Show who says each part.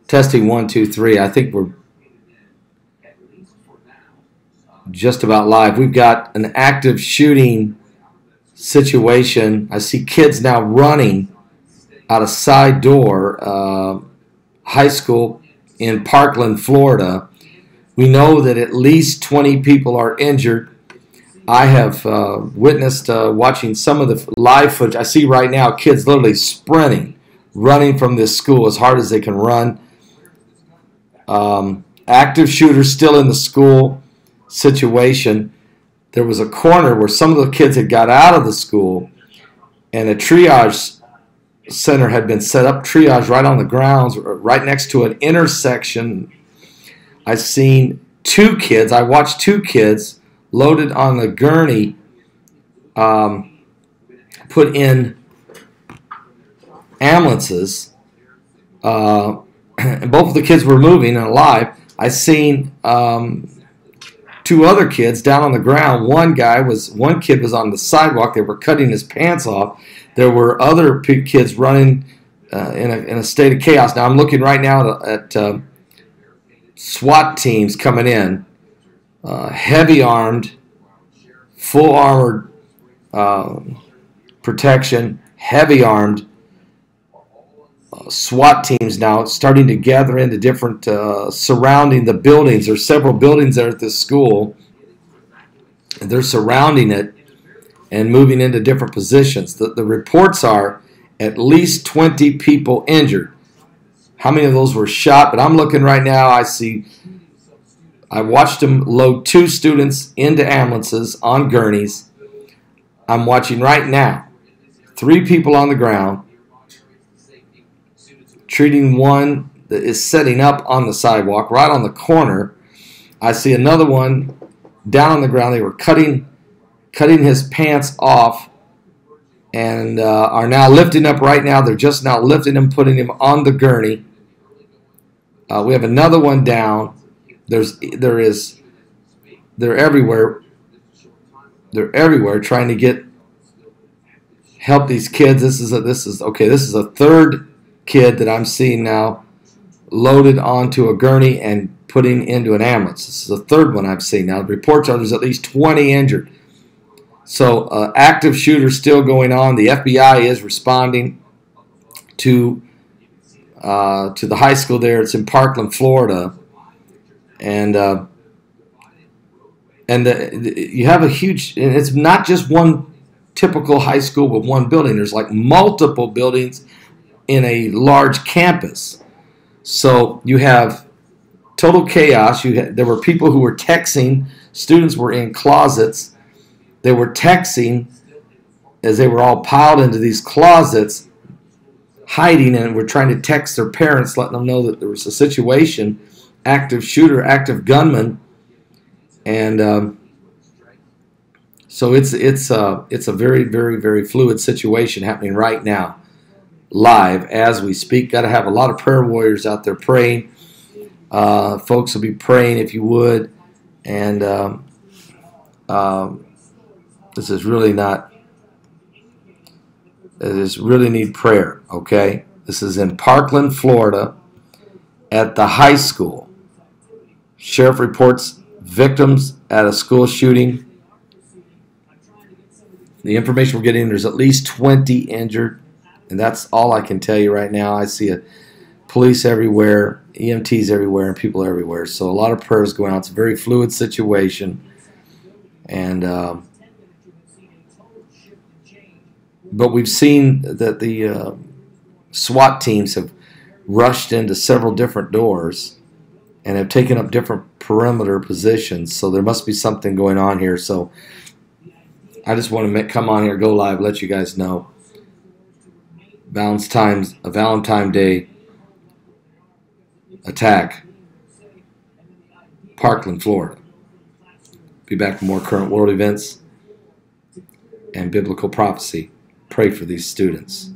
Speaker 1: Testing 1, 2, 3. I think we're just about live. We've got an active shooting situation. I see kids now running out a side door, high school in Parkland, Florida. We know that at least 20 people are injured. I have witnessed watching some of the live footage. I see right now kids literally sprinting, running from this school as hard as they can run. Active shooters still in the school situation. There was a corner where some of the kids had got out of the school, and a triage center had been set up, triage right on the grounds, right next to an intersection. I've seen two kids. I watched two kids loaded on the gurney, put in ambulances. And both of the kids were moving and alive. I seen two other kids down on the ground. One kid was on the sidewalk. They were cutting his pants off. There were other kids running in a state of chaos. Now I'm looking right now at SWAT teams coming in, heavy armed, full armored protection, heavy armed. SWAT teams now starting to gather into different surrounding the buildings. There's several buildings there at this school. They're surrounding it and moving into different positions. The reports are at least 20 people injured. How many of those were shot? But I'm looking right now. I watched them load two students into ambulances on gurneys. I'm watching right now 3 people on the ground, treating one that is setting up on the sidewalk right on the corner. I see another one down on the ground. They were cutting his pants off and are now lifting up right now. They're just now lifting him, putting him on the gurney. We have another one down. They're everywhere. They're everywhere trying to help these kids. This is a third kid that I'm seeing now loaded onto a gurney and putting into an ambulance. This is the third one I've seen now. The reports are there's at least 20 injured. So active shooter still going on. The FBI is responding to the high school there. It's in Parkland, Florida, and you have a huge. And it's not just one typical high school with one building. There's like multiple buildings in a large campus. So you have total chaos. There were people who were texting. Students were in closets. They were texting as they were all piled into these closets, hiding, and were trying to text their parents, letting them know that there was a situation, active shooter, active gunman, and so it's a very, very, very fluid situation happening right now, live as we speak. Got to have a lot of prayer warriors out there praying. Folks will be praying if you would, and this is really not. This really need prayer. Okay, this is in Parkland, Florida, at the high school. Sheriff reports victims at a school shooting. The information we're getting, there's at least 20 injured, and that's all I can tell you right now. I see police everywhere, EMTs everywhere, and people everywhere. So a lot of prayers going on. It's a very fluid situation, and but we've seen that the SWAT teams have rushed into several different doors and have taken up different perimeter positions. So there must be something going on here. So I just want to come on here, go live, let you guys know. A Valentine's Day attack, Parkland, Florida. Be back for more current world events and biblical prophecy. Pray for these students.